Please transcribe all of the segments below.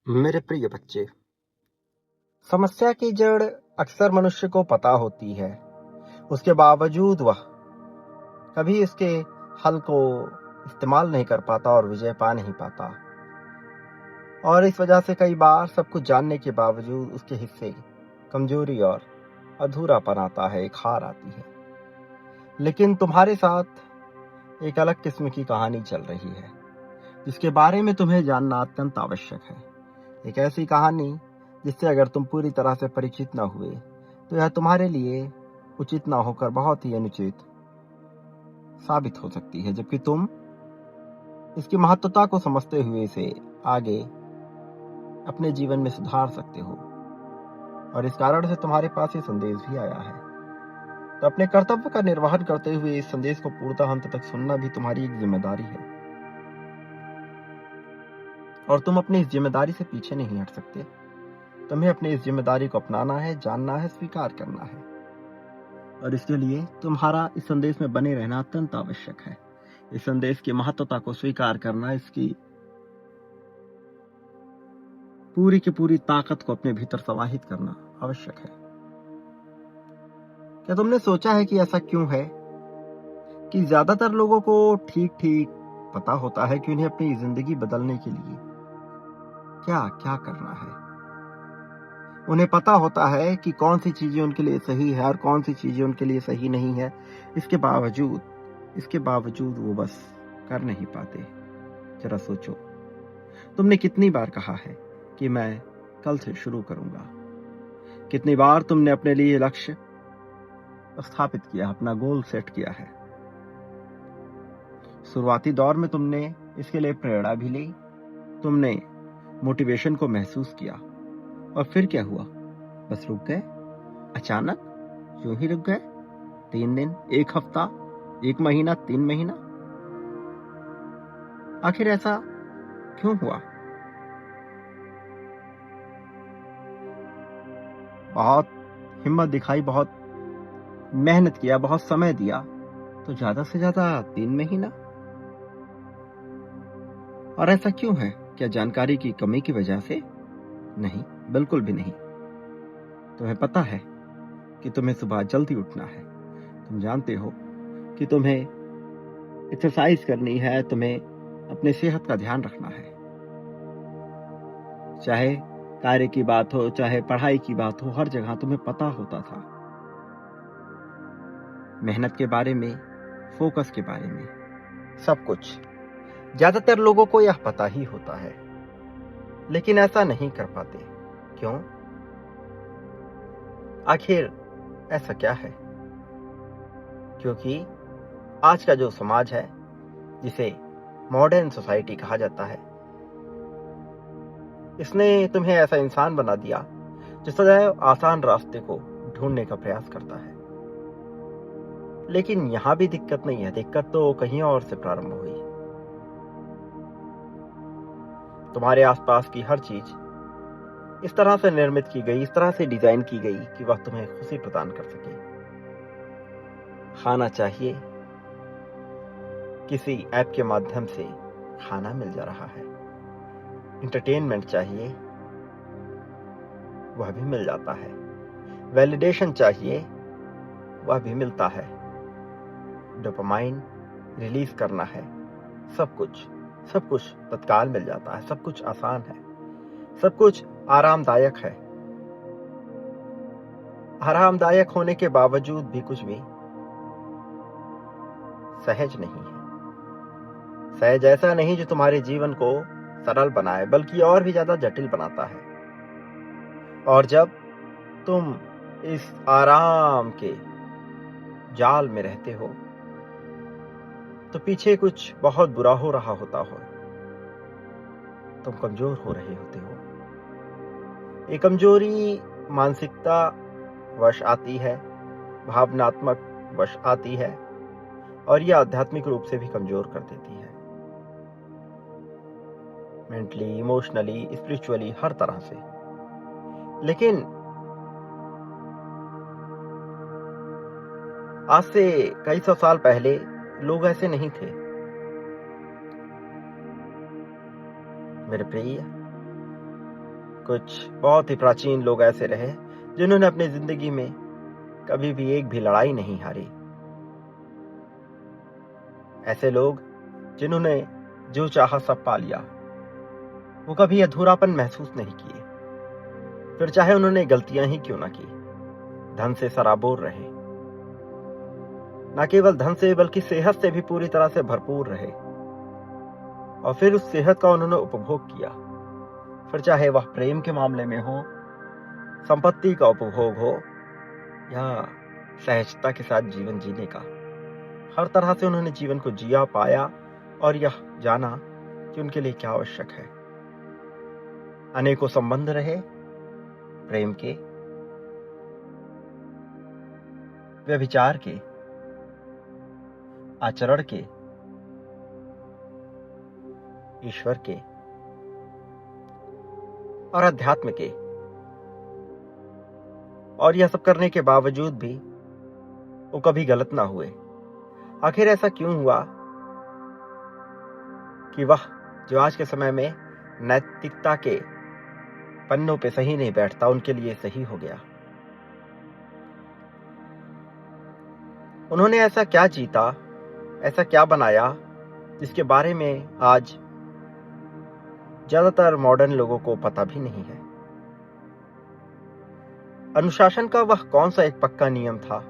मेरे प्रिय बच्चे, समस्या की जड़ अक्सर मनुष्य को पता होती है। उसके बावजूद वह कभी इसके हल को इस्तेमाल नहीं कर पाता और विजय पा नहीं पाता। और इस वजह से कई बार सब कुछ जानने के बावजूद उसके हिस्से कमजोरी और अधूरापन आता है, एक हार आती है। लेकिन तुम्हारे साथ एक अलग किस्म की कहानी चल रही है, जिसके बारे में तुम्हें जानना अत्यंत आवश्यक है। एक ऐसी कहानी जिससे अगर तुम पूरी तरह से परिचित न हुए तो यह तुम्हारे लिए उचित न होकर बहुत ही अनुचित साबित हो सकती है, जबकि तुम इसकी महत्वता को समझते हुए इसे आगे अपने जीवन में सुधार सकते हो। और इस कारण से तुम्हारे पास ये संदेश भी आया है। तो अपने कर्तव्य का निर्वहन करते हुए इस संदेश को पूर्णतः अंत तक सुनना भी तुम्हारी एक जिम्मेदारी है, और तुम अपनी इस जिम्मेदारी से पीछे नहीं हट सकते। तुम्हें अपनी इस जिम्मेदारी को अपनाना है, जानना है, स्वीकार करना है, और इसके लिए तुम्हारा इस संदेश में बने रहना अत्यंत आवश्यक है। इस संदेश की महत्वता को स्वीकार करना, इसकी पूरी की पूरी ताकत को अपने भीतर समाहित करना आवश्यक है। क्या तुमने सोचा है कि ऐसा क्यों है कि ज्यादातर लोगों को ठीक ठीक पता होता है कि उन्हें अपनी जिंदगी बदलने के लिए क्या क्या करना है। उन्हें पता होता है कि कौन सी चीजें उनके लिए सही है और कौन सी चीजें उनके लिए सही नहीं है। इसके बावजूद वो बस कर नहीं पाते। जरा सोचो, तुमने कितनी बार कहा है कि मैं कल से शुरू करूंगा। कितनी बार तुमने अपने लिए लक्ष्य स्थापित किया, अपना गोल सेट किया है। शुरुआती दौर में तुमने इसके लिए प्रेरणा भी ली, तुमने मोटिवेशन को महसूस किया, और फिर क्या हुआ? बस रुक गए। अचानक यूं ही रुक गए। 3 दिन, 1 हफ्ता, 1 महीना, 3 महीना। आखिर ऐसा क्यों हुआ? बहुत हिम्मत दिखाई, बहुत मेहनत किया, बहुत समय दिया, तो ज्यादा से ज्यादा 3 महीना। और ऐसा क्यों है? क्या जानकारी की कमी की वजह से? नहीं, बिल्कुल भी नहीं। तुम्हें पता है कि तुम्हें सुबह जल्दी उठना है। तुम जानते हो कि तुम्हें एक्सरसाइज करनी है, तुम्हें अपनी सेहत का ध्यान रखना है। चाहे कार्य की बात हो, चाहे पढ़ाई की बात हो, हर जगह तुम्हें पता होता था। मेहनत के बारे में, फोकस के बारे में, सब कुछ ज्यादातर लोगों को यह पता ही होता है, लेकिन ऐसा नहीं कर पाते। क्यों? आखिर ऐसा क्या है? क्योंकि आज का जो समाज है, जिसे मॉडर्न सोसाइटी कहा जाता है, इसने तुम्हें ऐसा इंसान बना दिया जो सदैव आसान रास्ते को ढूंढने का प्रयास करता है। लेकिन यहां भी दिक्कत नहीं है, दिक्कत तो कहीं और से प्रारंभ हुई। तुम्हारे आसपास की हर चीज इस तरह से निर्मित की गई, इस तरह से डिजाइन की गई कि वह तुम्हें खुशी प्रदान कर सके। खाना चाहिए, किसी ऐप के माध्यम से खाना मिल जा रहा है। एंटरटेनमेंट चाहिए, वह भी मिल जाता है। वैलिडेशन चाहिए, वह भी मिलता है। डोपामाइन रिलीज करना है, सब कुछ तत्काल मिल जाता है। सब कुछ आसान है, सब कुछ आरामदायक है। आरामदायक होने के बावजूद भी कुछ भी सहज नहीं है। सहज ऐसा नहीं जो तुम्हारे जीवन को सरल बनाए, बल्कि और भी ज्यादा जटिल बनाता है। और जब तुम इस आराम के जाल में रहते हो तो पीछे कुछ बहुत बुरा हो रहा होता हो। तुम कमजोर हो रहे होते हो। ये कमजोरी मानसिकता वश आती है, भावनात्मक वश आती है, और यह आध्यात्मिक रूप से भी कमजोर कर देती है। मेंटली, इमोशनली, स्पिरिचुअली, हर तरह से। लेकिन आज से कई सौ साल पहले लोग ऐसे नहीं थे। मेरे प्रिय, कुछ बहुत ही प्राचीन लोग ऐसे रहे जिन्होंने अपनी जिंदगी में कभी भी एक भी लड़ाई नहीं हारी। ऐसे लोग जिन्होंने जो चाहा सब पा लिया, वो कभी अधूरापन महसूस नहीं किए, फिर चाहे उन्होंने गलतियां ही क्यों ना की। धन से सराबोर रहे, न केवल धन से बल्कि सेहत से भी पूरी तरह से भरपूर रहे, और फिर उस सेहत का उन्होंने उपभोग किया। फिर चाहे वह प्रेम के मामले में हो, संपत्ति का उपभोग हो, या सहजता के साथ जीवन जीने का, हर तरह से उन्होंने जीवन को जिया, पाया और यह जाना कि उनके लिए क्या आवश्यक है। अनेकों संबंध रहे, प्रेम के, व्यभिचार के, आचरण के, ईश्वर के और अध्यात्म के, और यह सब करने के बावजूद भी वो कभी गलत ना हुए। आखिर ऐसा क्यों हुआ कि वह जो आज के समय में नैतिकता के पन्नों पे सही नहीं बैठता, उनके लिए सही हो गया? उन्होंने ऐसा क्या जीता, ऐसा क्या बनाया जिसके बारे में आज ज्यादातर मॉडर्न लोगों को पता भी नहीं है? अनुशासन का वह कौन सा एक पक्का नियम था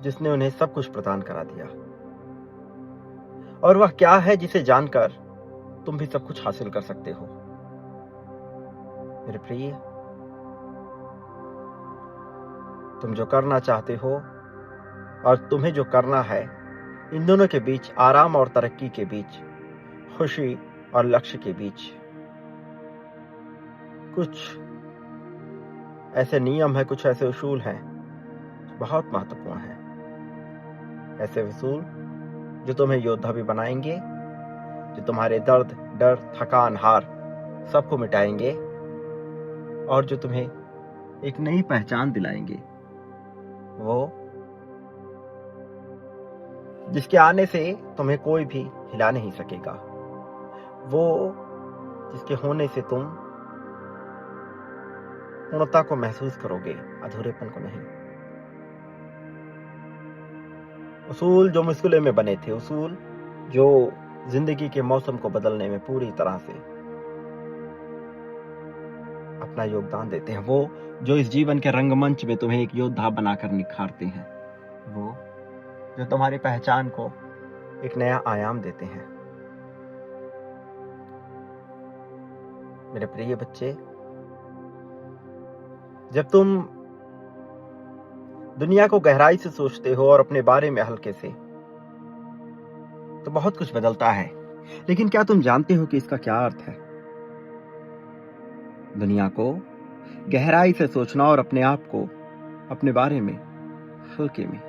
जिसने उन्हें सब कुछ प्रदान करा दिया? और वह क्या है जिसे जानकर तुम भी सब कुछ हासिल कर सकते हो? मेरे प्रिय, तुम जो करना चाहते हो और तुम्हें जो करना है, इन दोनों के बीच, आराम और तरक्की के बीच, खुशी और लक्ष्य के बीच कुछ ऐसे नियम है, कुछ ऐसे उसूल हैं बहुत महत्वपूर्ण है। ऐसे उसूल जो तुम्हें योद्धा भी बनाएंगे, जो तुम्हारे दर्द, डर, थकान, हार सबको मिटाएंगे, और जो तुम्हें एक नई पहचान दिलाएंगे, वो जिसके आने से तुम्हें कोई भी हिला नहीं सकेगा, वो जिसके होने से तुम पूर्णता को महसूस करोगे, अधूरेपन को नहीं। उसूल जो मुश्किलों में बने थे, उसूल जो जिंदगी के मौसम को बदलने में पूरी तरह से अपना योगदान देते हैं, वो जो इस जीवन के रंगमंच में तुम्हें एक योद्धा बनाकर निखारते हैं, वो जो तुम्हारी पहचान को एक नया आयाम देते हैं। मेरे प्रिय बच्चे, जब तुम दुनिया को गहराई से सोचते हो और अपने बारे में हल्के से, तो बहुत कुछ बदलता है। लेकिन क्या तुम जानते हो कि इसका क्या अर्थ है? दुनिया को गहराई से सोचना और अपने आप को, अपने बारे में हल्के में,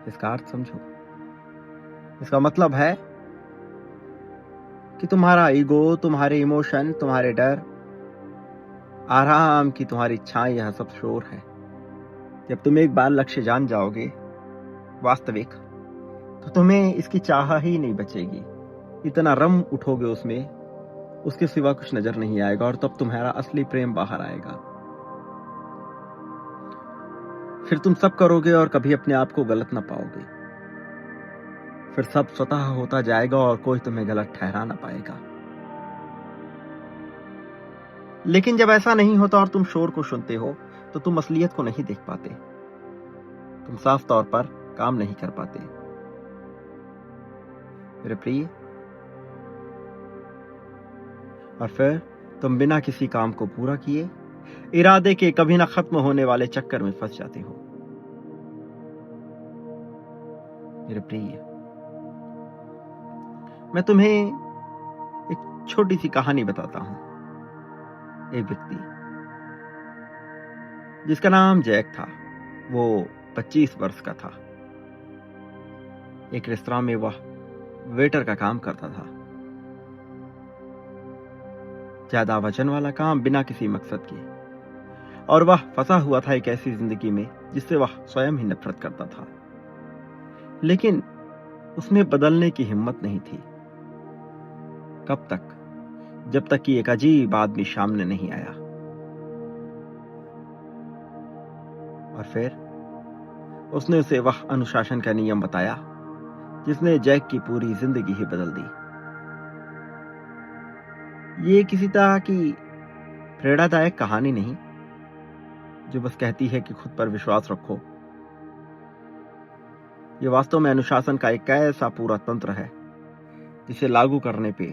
इसका अर्थ समझो। इसका मतलब है कि तुम्हारा ईगो, तुम्हारे इमोशन, तुम्हारे डर, आराम की तुम्हारी इच्छाएं, यह सब शोर है। जब तुम एक बार लक्ष्य जान जाओगे वास्तविक, तो तुम्हें इसकी चाह ही नहीं बचेगी। इतना रम उठोगे उसमें, उसके सिवा कुछ नजर नहीं आएगा, और तब तुम्हारा असली प्रेम बाहर आएगा। फिर तुम सब करोगे और कभी अपने आप को गलत ना पाओगे। फिर सब स्वतः होता जाएगा और कोई तुम्हें गलत ठहरा ना पाएगा। लेकिन जब ऐसा नहीं होता और तुम शोर को सुनते हो, तो तुम असलियत को नहीं देख पाते, तुम साफ तौर पर काम नहीं कर पाते। मेरे प्रिय, और फिर तुम बिना किसी काम को पूरा किए, इरादे के कभी ना खत्म होने वाले चक्कर में फंस जाते हो। मेरे प्रिय, मैं तुम्हें एक छोटी सी कहानी बताता हूं। एक व्यक्ति जिसका नाम जैक था, वो 25 वर्ष का था। एक रेस्तरां में वह वेटर का काम करता था। ज्यादा वजन वाला काम, बिना किसी मकसद के, और वह फंसा हुआ था एक ऐसी जिंदगी में जिससे वह स्वयं ही नफरत करता था। लेकिन उसमें बदलने की हिम्मत नहीं थी। कब तक? जब तक कि एक अजीब आदमी सामने नहीं आया और फिर उसने उसे वह अनुशासन का नियम बताया जिसने जैक की पूरी जिंदगी ही बदल दी। ये किसी तरह की प्रेरणादायक कहानी नहीं जो बस कहती है कि खुद पर विश्वास रखो। ये वास्तव में अनुशासन का एक ऐसा पूरा तंत्र है जिसे लागू करने पे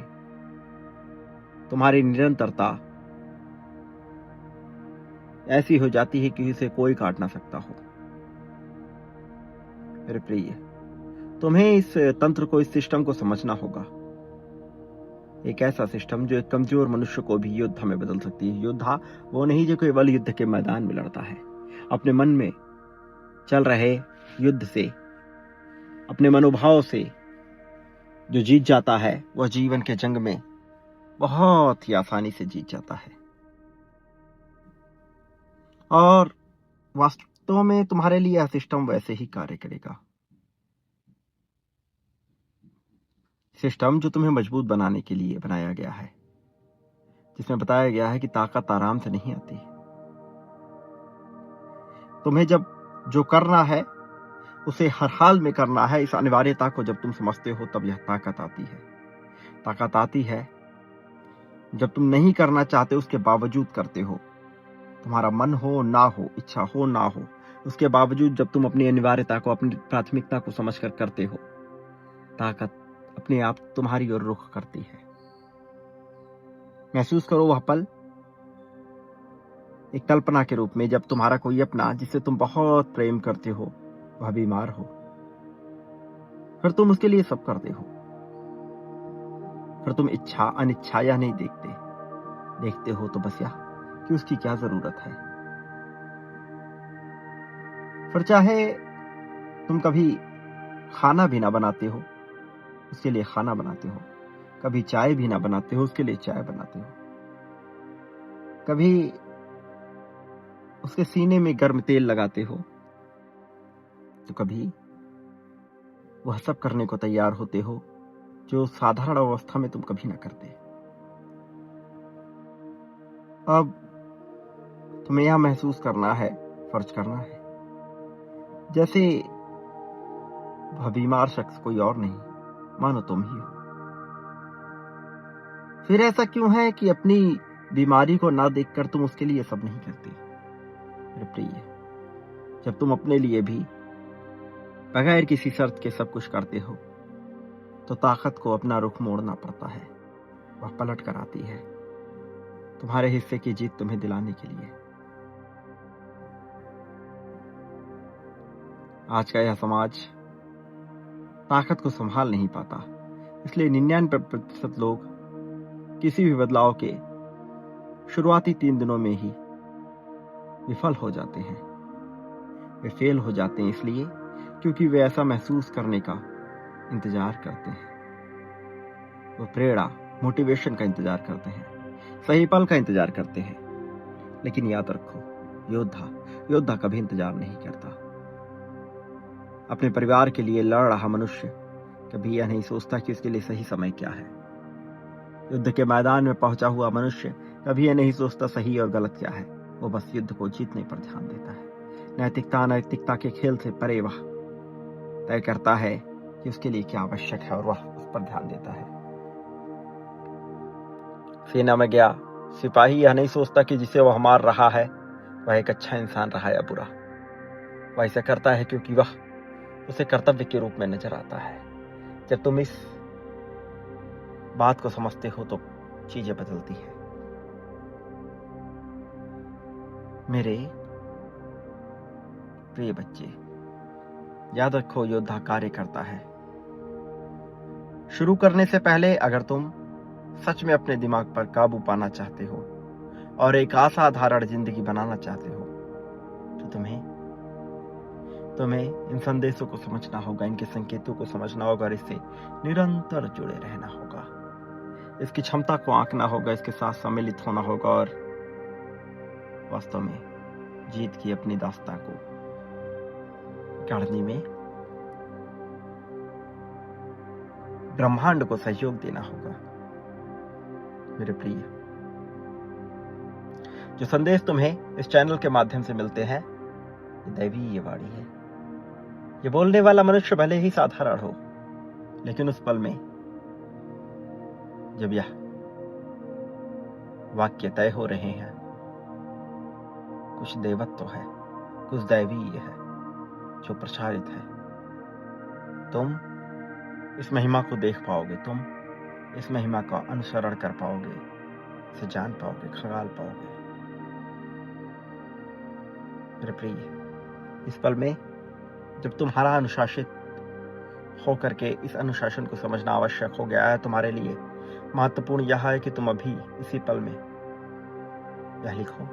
तुम्हारी निरंतरता ऐसी हो जाती है कि इसे कोई काट ना सकता हो। मेरे प्रिय, तुम्हें इस तंत्र को, इस सिस्टम को समझना होगा। एक ऐसा सिस्टम जो एक कमजोर मनुष्य को भी योद्धा में बदल सकती है। योद्धा वो नहीं जो केवल युद्ध के मैदान में लड़ता है। अपने मन में चल रहे युद्ध से, अपने मनोभाव से जो जीत जाता है वह जीवन के जंग में बहुत ही आसानी से जीत जाता है। और वास्तव में तुम्हारे लिए यह सिस्टम वैसे ही कार्य करेगा। सिस्टम जो तुम्हें मजबूत बनाने के लिए बनाया गया है, जिसमें बताया गया है कि ताकत आराम से नहीं आती। तुम्हें जब जो करना है उसे हर हाल में करना है, इस अनिवार्यता को जब तुम समझते हो तब यह ताकत आती है। ताकत आती है जब तुम नहीं करना चाहते उसके बावजूद करते हो। तुम्हारा मन हो ना हो, इच्छा हो ना हो, उसके बावजूद जब तुम अपनी अनिवार्यता को, अपनी प्राथमिकता को समझकर करते हो, ताकत अपने आप तुम्हारी ओर रुख करती है। महसूस करो वह पल एक कल्पना के रूप में जब तुम्हारा कोई अपना जिसे तुम बहुत प्रेम करते हो वह बीमार हो, फिर तुम उसके लिए सब करते हो। फिर तुम इच्छा अनिच्छा या नहीं देखते हो तो बस यह कि उसकी क्या जरूरत है। फिर चाहे तुम कभी खाना भी ना बनाते हो उसके लिए खाना बनाते हो, कभी चाय भी ना बनाते हो उसके लिए चाय बनाते हो, कभी उसके सीने में गर्म तेल लगाते हो तो कभी वह सब करने को तैयार होते हो जो साधारण अवस्था में तुम कभी ना करते। अब तुम्हें यह महसूस करना है, फर्ज करना है जैसे वह बीमार शख्स कोई और नहीं, मानो तुम ही हो। फिर ऐसा क्यों है कि अपनी बीमारी को ना देखकर तुम उसके लिए सब नहीं करते? मेरे प्रिय, जब तुम अपने लिए भी बगैर किसी शर्त के सब कुछ करते हो तो ताकत को अपना रुख मोड़ना पड़ता है। वह पलट कर आती है तुम्हारे हिस्से की जीत तुम्हें दिलाने के लिए। आज का यह समाज ताकत को संभाल नहीं पाता, इसलिए 99% लोग किसी भी बदलाव के शुरुआती 3 दिनों में ही विफल हो जाते हैं। वे फेल हो जाते हैं इसलिए क्योंकि वे ऐसा महसूस करने का इंतजार करते हैं। वो प्रेरणा, मोटिवेशन का इंतजार करते हैं, सही पल का इंतजार करते हैं। लेकिन याद रखो, योद्धा कभी इंतजार नहीं करता। अपने परिवार के लिए लड़ रहा मनुष्य कभी यह नहीं सोचता कि उसके लिए सही समय क्या है। युद्ध के मैदान में पहुंचा हुआ मनुष्य कभी यह नहीं सोचता सही और गलत क्या है। वो बस युद्ध को जीतने पर ध्यान देता है। नैतिकता अनैतिकता के खेल से परे वह तय करता है कि उसके लिए क्या आवश्यक है और वह उस पर ध्यान देता है। सेना में गया सिपाही यह नहीं सोचता कि जिसे वह मार रहा है वह एक अच्छा इंसान रहा या बुरा। वह ऐसा करता है क्योंकि वह उसे कर्तव्य के रूप में नजर आता है। जब तुम इस बात को समझते हो तो चीजें बदलती हैं। मेरे प्रिय बच्चे, याद रखो, योद्धा कार्य करता है। शुरू करने से पहले अगर तुम सच में अपने दिमाग पर काबू पाना चाहते हो और एक असाधारण जिंदगी बनाना चाहते हो तो तुम्हें इन संदेशों को समझना होगा, इनके संकेतों को समझना होगा और इससे निरंतर जुड़े रहना होगा। इसकी क्षमता को आंकना होगा, इसके साथ सम्मिलित होना होगा और वास्तव में जीत की अपनी दास्तां को गढ़ने में ब्रह्मांड को सहयोग देना होगा। मेरे प्रिय, जो संदेश तुम्हें इस चैनल के माध्यम से मिलते हैं, ये दैवी ये वाणी है। ये बोलने वाला मनुष्य भले ही साधारण हो, लेकिन उस पल में जब यह वाक्य तय हो रहे हैं, कुछ देवत्व है, कुछ दैवीय है जो प्रचारित है। तुम इस महिमा को देख पाओगे, तुम इस महिमा का अनुसरण कर पाओगे, इसे जान पाओगे, खंगाल पाओगे। मेरे प्रिय, इस पल में जब तुम्हारा अनुशासित होकर के इस अनुशासन को समझना आवश्यक हो गया है, तुम्हारे लिए महत्वपूर्ण यह है कि तुम अभी इसी पल में यह लिखो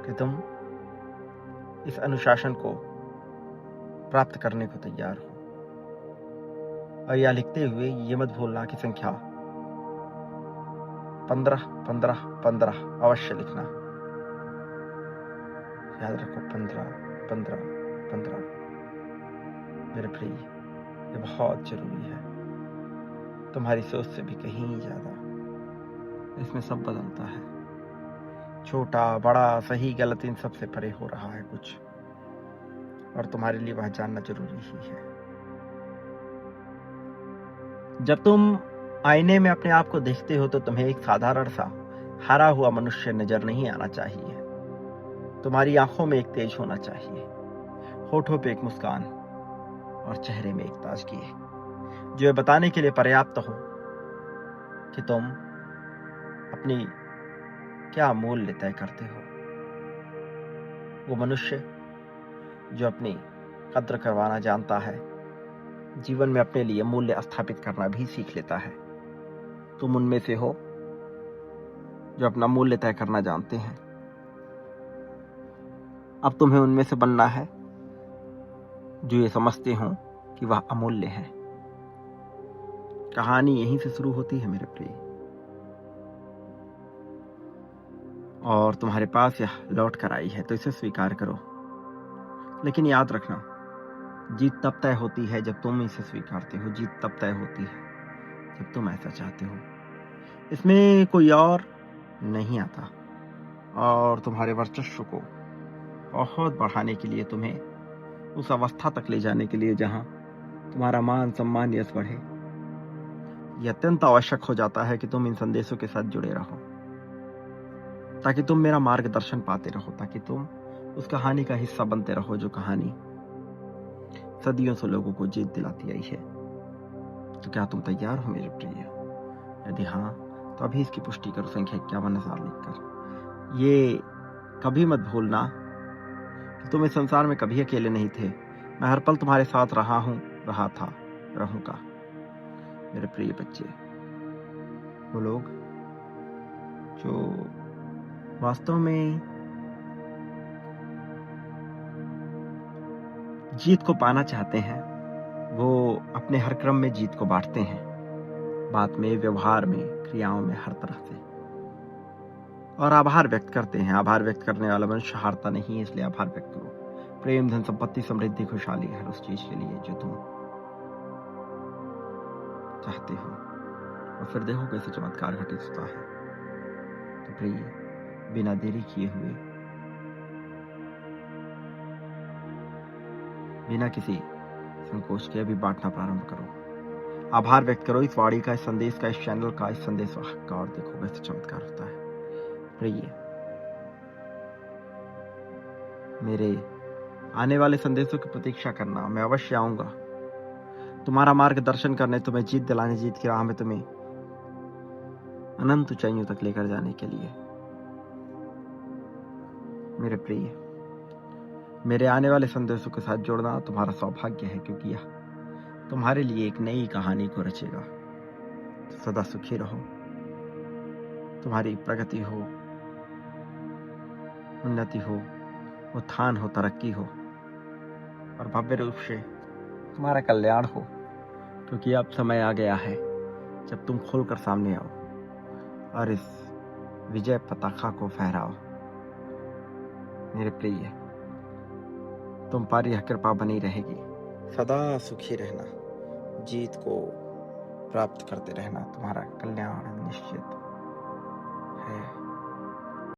कि तुम इस अनुशासन को प्राप्त करने को तैयार हो। और यह लिखते हुए ये मत भूलना कि संख्या 15 15 15 अवश्य लिखना। याद रखो, 15 15 15। मेरे प्रिय, ये बहुत जरूरी है, तुम्हारी सोच से भी कहीं ज्यादा। इसमें सब बदलता है, छोटा बड़ा सही गलत इन सबसे परे हो रहा है कुछ, और तुम्हारे लिए वह जानना जरूरी ही है। जब तुम आईने में अपने आप को देखते हो तो तुम्हें एक साधारण सा हारा हुआ मनुष्य नजर नहीं आना चाहिए। तुम्हारी आंखों में एक तेज होना चाहिए, होठों पे एक मुस्कान और चेहरे में एक ताजगी है, जो ये बताने के लिए पर्याप्त हो कि तुम अपनी क्या मूल्य तय करते हो। वो मनुष्य जो अपनी कद्र करवाना जानता है, जीवन में अपने लिए मूल्य स्थापित करना भी सीख लेता है। तुम उनमें से हो जो अपना मूल्य तय करना जानते हैं। अब तुम्हें उनमें से बनना है जो ये समझते हो कि वह अमूल्य है। कहानी यहीं से शुरू होती है मेरे प्रिय, और तुम्हारे पास यह लौट कर आई है तो इसे स्वीकार करो। लेकिन याद रखना, जीत तब तय होती है जब तुम इसे स्वीकारते हो। जीत तब तय होती है जब तुम ऐसा चाहते हो। इसमें कोई और नहीं आता, और तुम्हारे वर्चस्व को बहुत बढ़ाने के लिए, तुम्हें उस अवस्था तक ले जाने के लिए जहां तुम्हारा मान सम्मान यश बढ़े, यह अत्यंत आवश्यक हो जाता है कि तुम इन संदेशों के साथ जुड़े रहो, ताकि तुम मेरा मार्गदर्शन पाते रहो, ताकि तुम उस कहानी का हिस्सा बनते रहो जो कहानी सदियों से लोगों को जीत दिलाती आई है। तो क्या तुम तैयार हो मेरे प्रिय? यदि हाँ, तो अभी इसकी पुष्टि करो संख्या 51,000 लिखकर। ये कभी मत भूलना कि तुम इस संसार में कभी अकेले नहीं थे। मैं हर पल तुम्हारे साथ रहा हूं, रहा था, रहूंगा। मेरे प्रिय बच्चे, वो लोग जो वास्तव में जीत को पाना चाहते हैं, वो अपने हर क्रम में जीत को बांटते हैं, बात में, व्यवहार में, क्रियाओं में, हर तरह से, और आभार व्यक्त करते हैं। आभार व्यक्त करने वाला मनुष्य हारता नहीं है, इसलिए आभार व्यक्त करो। प्रेम, धन, संपत्ति, समृद्धि, खुशहाली, हर उस चीज के लिए जो तुम चाहते हो, और फिर देखो कैसे चमत्कार घटित होता है। तो प्रिय, बिना देरी किए हुए, बिना किसी संकोच के अभी बांटना प्रारंभ करो। आभार व्यक्त करो इस वाणी का, इस संदेश का, इस चैनल का, इस संदेश का, और देखो कैसे चमत्कार होता है। प्रिय, मेरे आने वाले संदेशों की प्रतीक्षा करना। मैं अवश्य आऊंगा तुम्हारा मार्गदर्शन करने, तुम्हें जीत दिलाने, जीत की राह में तुम्हें अनंत ऊंचाइयों तक लेकर जाने के लिए। मेरे प्रिय, मेरे आने वाले संदेशों के साथ जुड़ना तुम्हारा सौभाग्य है, क्योंकि यह तुम्हारे लिए एक नई कहानी को रचेगा। तो सदा सुखी रहो, तुम्हारी प्रगति हो, उन्नति हो, उत्थान हो, तरक्की हो, और भव्य रूप से तुम्हारा कल्याण हो, क्योंकि अब समय आ गया है जब तुम खुलकर सामने आओ और इस विजय पताका को फहराओ। मेरे प्रिय, तुम पर यह कृपा बनी रहेगी। सदा सुखी रहना, जीत को प्राप्त करते रहना, तुम्हारा कल्याण निश्चित।